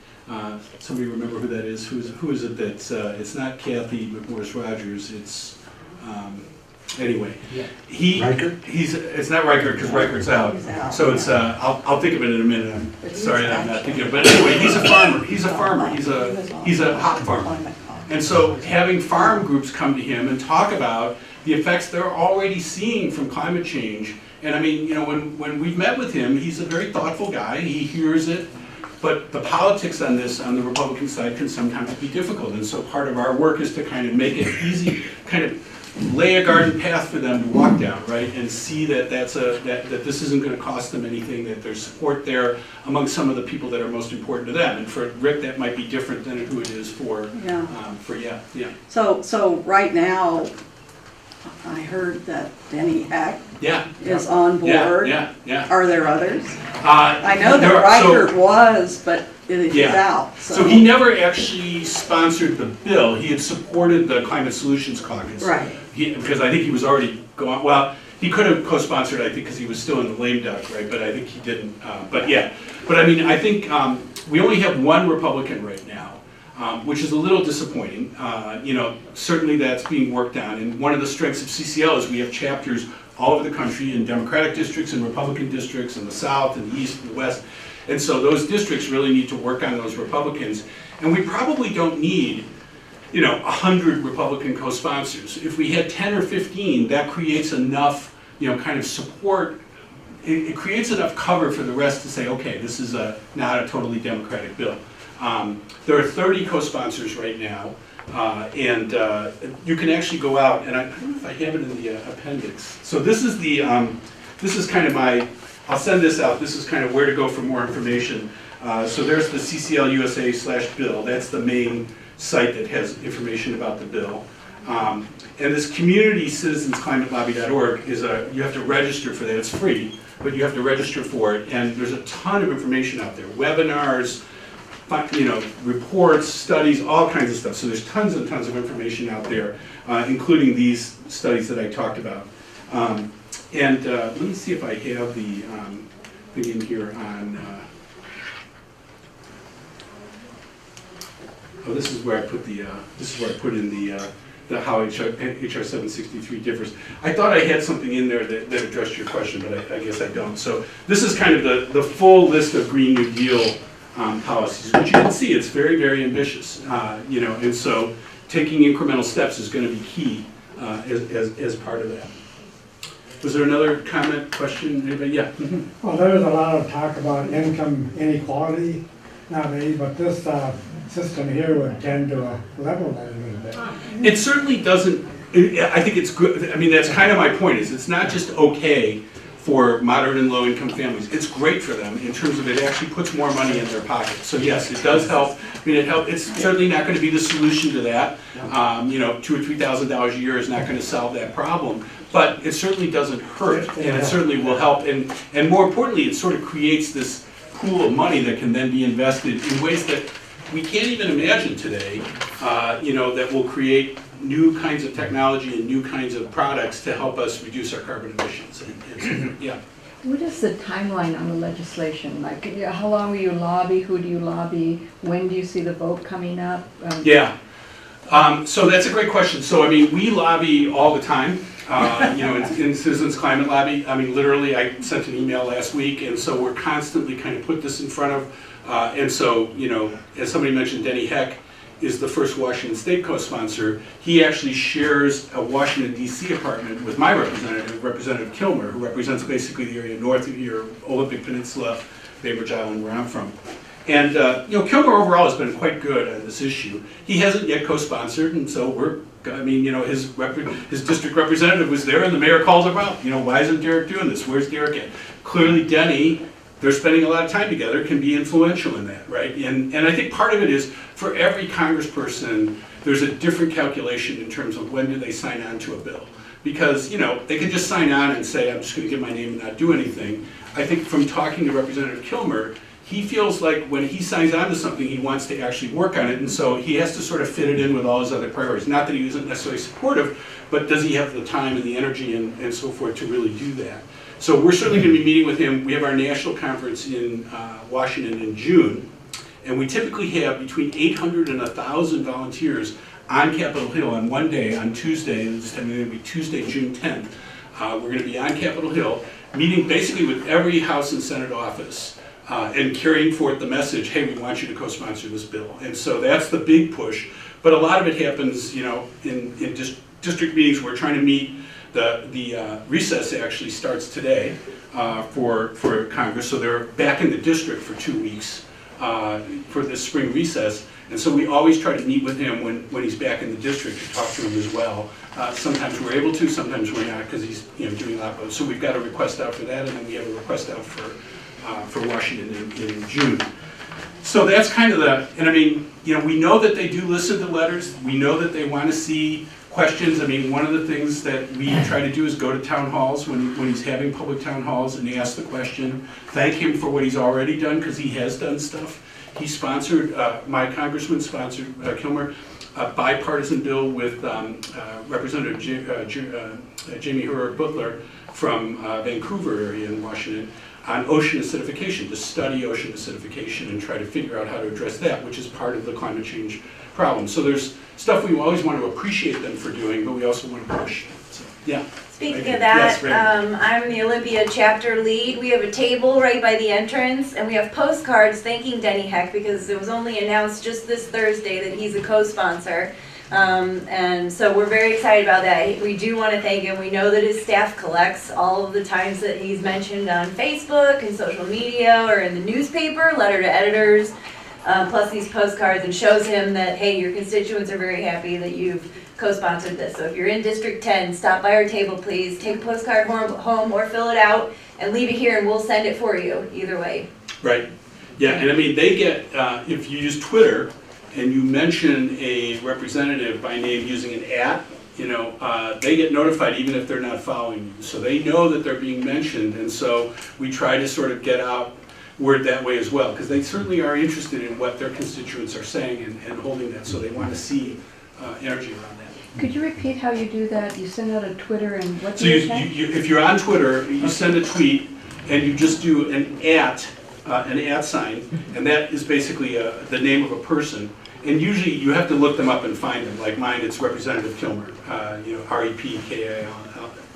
Somebody remember who that is? Who is it that's, it's not Kathy McMorris Rogers, it's, anyway. It's not Riker, because Riker's out. He's out. So it's, I'll think of it in a minute, I'm But he's sorry that I'm not actually- thinking of it. But anyway, he's a farmer, he's a hop farmer. Climate caucus. And so having farm groups come to him and talk about the effects they're already seeing from climate change. And I mean, when we've met with him, he's a very thoughtful guy, he hears it, but the politics on this, on the Republican side, can sometimes be difficult. And so part of our work is to kind of make it easy, kind of lay a garden path for them to walk down, right? And see that that this isn't going to cost them anything, that there's support there among some of the people that are most important to them. And for Rick, that might be different than who it is for, Yeah. So right now, I heard that Denny Heck is on board. Yeah. Are there others? I know that Reichert was, but he's out. So he never actually sponsored the bill. He had supported the Climate Solutions Caucus. Right. Because I think he was already going, well, he could have co-sponsored, I think, because he was still in the lame duck, right? But I think he didn't. But I mean, I think we only have one Republican right now, which is a little disappointing. Certainly that's being worked on. And one of the strengths of CCL is we have chapters all over the country in Democratic districts and Republican districts in the South and the East and the West. And so those districts really need to work on those Republicans. And we probably don't need 100 Republican co-sponsors. If we had 10 or 15, that creates enough, kind of support. It creates enough cover for the rest to say, okay, this is not a totally Democratic bill. There are 30 co-sponsors right now, and you can actually go out, and I don't know if I have it in the appendix. So this is this is kind of I'll send this out. This is kind of where to go for more information. So there's the CCL USA/bill. That's the main site that has information about the bill. And this community-citizens-climate-lobby.org is you have to register for that. It's free, but you have to register for it. And there's a ton of information out there. Webinars, reports, studies, all kinds of stuff. So there's tons and tons of information out there, including these studies that I talked about. Let me see if I have the thing in here on. This is where I put the. This is where I put in the how HR 763 differs. I thought I had something in there that addressed your question, but I guess I don't. So this is kind of the full list of Green New Deal policies, which you can see it's very, very ambitious. And so taking incremental steps is going to be key as part of that. Was there another comment, question? Anybody? Yeah. Well, there is a lot of talk about income inequality nowadays, but this system here would tend to level that a little bit. It certainly doesn't. I think it's good. I mean, that's kind of my point. Is it's not just okay for moderate and low-income families. It's great for them in terms of it actually puts more money in their pocket. So yes, it does help. I mean, it's certainly not going to be the solution to that. You know, $2,000 or $3,000 a year is not going to solve that problem, but it certainly doesn't hurt, and it certainly will help. And more importantly, it sort of creates this pool of money that can then be invested in ways that we can't even imagine today, you know, that will create new kinds of technology and new kinds of products to help us reduce our carbon emissions. Yeah. What is the timeline on the legislation? Like, how long will you lobby? Who do you lobby? When do you see the vote coming up? Yeah. So that's a great question. So, I mean, we lobby all the time, you know, in Citizens Climate Lobby. I mean, literally, I sent an email last week, and so we're constantly kind of put this in front of, and so, you know, as somebody mentioned, Denny Heck is the first Washington State co-sponsor. He actually shares a Washington, D.C. apartment with my representative, Representative Kilmer, who represents basically the area north of your Olympic Peninsula, Bainbridge Island, where I'm from. And, you know, Kilmer overall has been quite good on this issue. He hasn't yet co-sponsored, and so I mean, you know, his district representative was there, and the mayor calls him out. You know, why isn't Derek doing this? Where's Derek at? Clearly, Denny, they're spending a lot of time together, can be influential in that, right? And I think part of it is, for every congressperson, there's a different calculation in terms of when do they sign on to a bill. Because, you know, they can just sign on and say, I'm just going to give my name and not do anything. I think from talking to Representative Kilmer, he feels like when he signs on to something, he wants to actually work on it, and so he has to sort of fit it in with all his other priorities. Not that he isn't necessarily supportive, but does he have the time and the energy and so forth to really do that? So we're certainly going to be meeting with him. We have our national conference in Washington in June, and we typically have between 800 and 1,000 volunteers on Capitol Hill on one day, on Tuesday. This time it's going to be Tuesday, June 10th. We're going to be on Capitol Hill, meeting basically with every House and Senate office and carrying forth the message, hey, we want you to co-sponsor this bill. And so that's the big push. But a lot of it happens, you know, in district meetings. We're trying to meet. The recess actually starts today for Congress, so they're back in the district for 2 weeks for this spring recess, and so we always try to meet with him when he's back in the district to talk to him as well. Sometimes we're able to, sometimes we're not, because he's, you know, doing a lot of, so we've got a request out for that, and then we have a request out for Washington in June. So that's kind of and I mean, you know, we know that they do listen to letters, we know that they want to see questions. I mean, one of the things that we try to do is go to town halls when he's having public town halls and ask the question, thank him for what he's already done, because he has done stuff. He sponsored, my congressman sponsored, Kilmer, a bipartisan bill with Representative Jamie Hurd Butler from Vancouver area in Washington on ocean acidification, to study ocean acidification and try to figure out how to address that, which is part of the climate change problem. So there's stuff we always want to appreciate them for doing, but we also want to push. So, yeah. Speaking of that, I'm the Olympia chapter lead. We have a table right by the entrance, and we have postcards thanking Denny Heck, because it was only announced just this Thursday that he's a co-sponsor. And so we're very excited about that. We do want to thank him. We know that his staff collects all of the times that he's mentioned on Facebook and social media or in the newspaper, letter to editors, plus these postcards, and shows him that, hey, your constituents are very happy that you've co-sponsored this. So if you're in District 10, stop by our table, please. Take a postcard home or fill it out and leave it here, and we'll send it for you, either way. Right. Yeah, and I mean, they get, if you use Twitter, and you mention a representative by name using an @ you know, they get notified even if they're not following you. So they know that they're being mentioned, and so we try to sort of get out word that way as well, because they certainly are interested in what their constituents are saying and holding that, so they want to see energy around that. Could you repeat how you do that? You send out a Twitter and what So do you say? if you're on Twitter, you send a tweet, and you just do an @ sign, and that is basically the name of a person. And usually you have to look them up and find them. Like mine, it's Representative Kilmer, you know, REPKIL,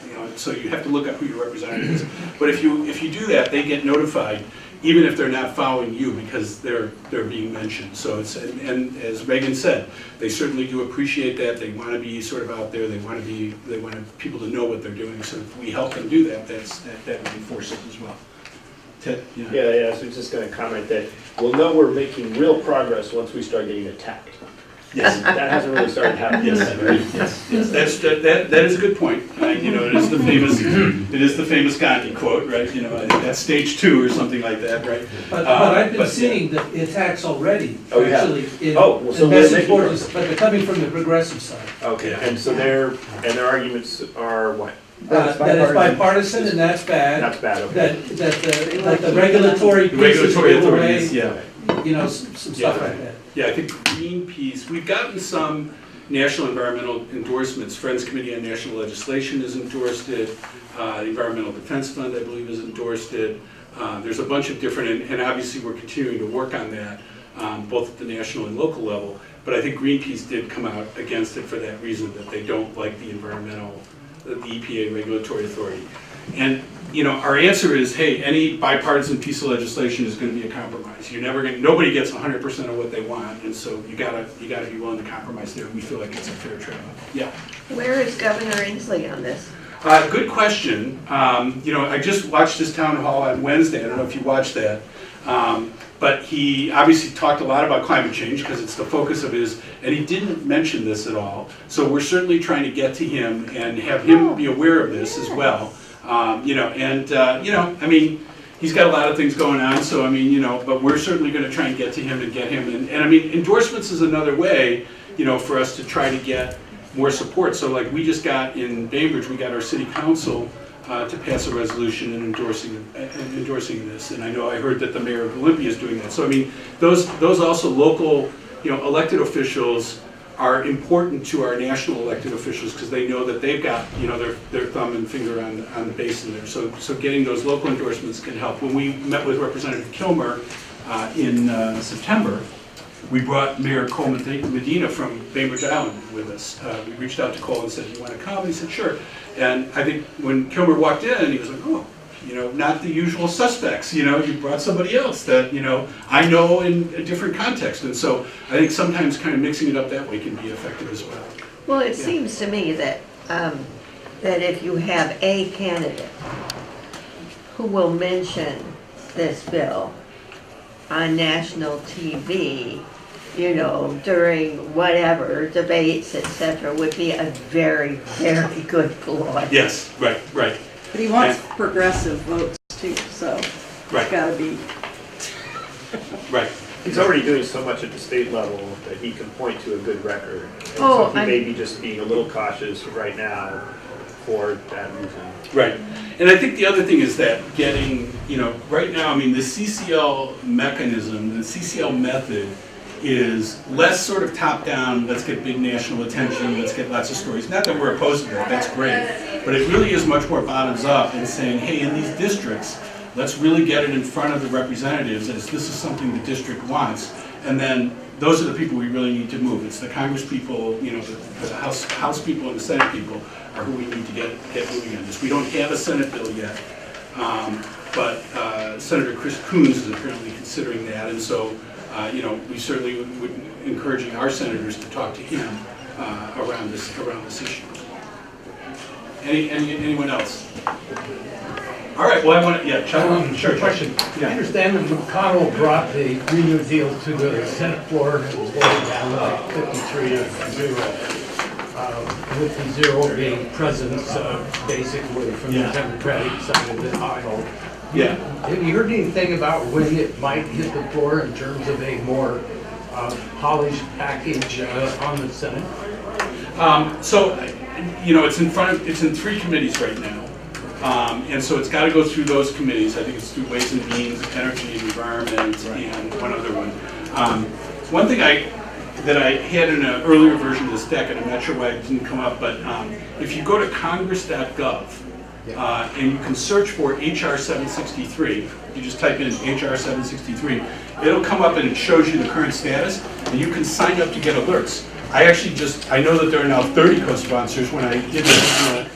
you know, so you have to look up who your representative is. But if you do that, they get notified, even if they're not following you, because they're being mentioned. So it's, and as Megan said, they certainly do appreciate that. They want to be sort of out there. They want people to know what they're doing. So if we help them do that, that reinforces as well. Ted? Yeah, so I was just going to comment that we'll know we're making real progress once we start getting attacked. Yes. That hasn't really started happening Yes, yet, right? yes, that is a good point. You know, it is the famous Gandhi quote, right? You know, I think that's stage 2 or something like that, right? But I've been but- seeing the attacks already, Oh, yeah. actually, in Oh, well, so in they're message making boards, but they're coming from the progressive side. Okay, Yeah. and so their arguments are what? That it's bipartisan and that's bad. That's bad, okay. That the regulatory The pieces regulatory go away, authorities, yeah. you know, some stuff Yeah. like that. Yeah, I think Greenpeace, we've gotten some national environmental endorsements. Friends Committee on National Legislation has endorsed it. The Environmental Defense Fund, I believe, has endorsed it. There's a bunch of different, and obviously we're continuing to work on that, both at the national and local level. But I think Greenpeace did come out against it for that reason, that they don't like the EPA regulatory authority. And, you know, our answer is, hey, any bipartisan piece of legislation is going to be a compromise. Nobody gets 100% of what they want, and so you gotta be willing to compromise there. We feel like it's a fair trade-off. Yeah. Where is Governor Inslee on this? Good question. You know, I just watched his town hall on Wednesday. I don't know if you watched that. But he obviously talked a lot about climate change because it's the focus of his, and he didn't mention this at all. So we're certainly trying to get to him and have him be aware of this as well. You know, and, you know, I mean, he's got a lot of things going on, so I mean, you know, but we're certainly going to try and get to him and get him. And I mean, endorsements is another way, you know, for us to try to get more support. So like we just got in Bainbridge, we got our city council to pass a resolution and endorsing this. And I know I heard that the mayor of Olympia is doing that. So I mean, those also local, you know, elected officials are important to our national elected officials because they know that they've got, you know, their thumb and finger on the basin there. So getting those local endorsements can help. When we met with Representative Kilmer in September, we brought Mayor Cole Medina from Bainbridge Island with us. We reached out to Cole and said, "Do you want to come?" And he said, "Sure." And I think when Kilmer walked in, he was like, "Oh, you know, not the usual suspects. You know, you brought somebody else that, you know, I know in a different context." And so I think sometimes kind of mixing it up that way can be effective as well. Well, it seems to me that if you have a candidate who will mention this bill on national TV, you know, during whatever debates, etc., would be a very, very good ploy. Yes, right. But he wants progressive votes too, so Right. it's gotta be. Right. He's already doing so much at the state level that he can point to a good record. And Oh, so he may be just being a little cautious right now for that reason. Right. And I think the other thing is that getting, you know, right now, I mean, the CCL mechanism, the CCL method is less sort of top-down, let's get big national attention, let's get lots of stories. Not that we're opposed to that, that's great. But it really is much more bottoms-up and saying, hey, in these districts, let's really get it in front of the representatives as this is something the district wants. And then those are the people we really need to move. It's the Congress people, you know, the House people and the Senate people are who we need to get moving on this. We don't have a Senate bill yet, but Senator Chris Coons is apparently considering that. And so, you know, we certainly would encouraging our senators to talk to him around this issue. Anyone else? All right. Well, I want to. Yeah, Chuck. Sure. Question. Yeah. I understand that McConnell brought the Green New Deal to the Senate floor and it was voted down like 53-0. With the 0 being present, basically from the Democratic side of the aisle. Yeah. Have you heard anything about when it might hit the floor in terms of a more polished package on the Senate? So, you know, it's in 3 committees right now. And so it's got to go through those committees. I think it's through Ways and Means, Energy and Environment, and one other one. One thing that I had in an earlier version of this deck, and I'm not sure why it didn't come up, but if you go to congress.gov, and you can search for HR 763, you just type in HR 763, it'll come up and it shows you the current status, and you can sign up to get alerts. I know that there are now 30 co-sponsors. When I did the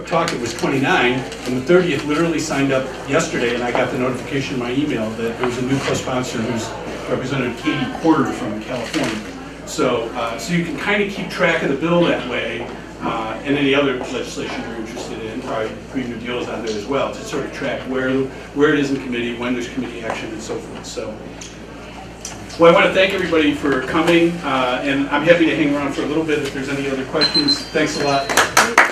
talk, it was 29, and the 30th literally signed up yesterday, and I got the notification in my email that there was a new co-sponsor who's Representative Katie Porter from California. So you can kind of keep track of the bill that way, and any other legislation you're interested in. Probably Green New Deal is on there as well, to sort of track where it is in committee, when there's committee action, and so forth. So Well, I want to thank everybody for coming, and I'm happy to hang around for a little bit if there's any other questions. Thanks a lot.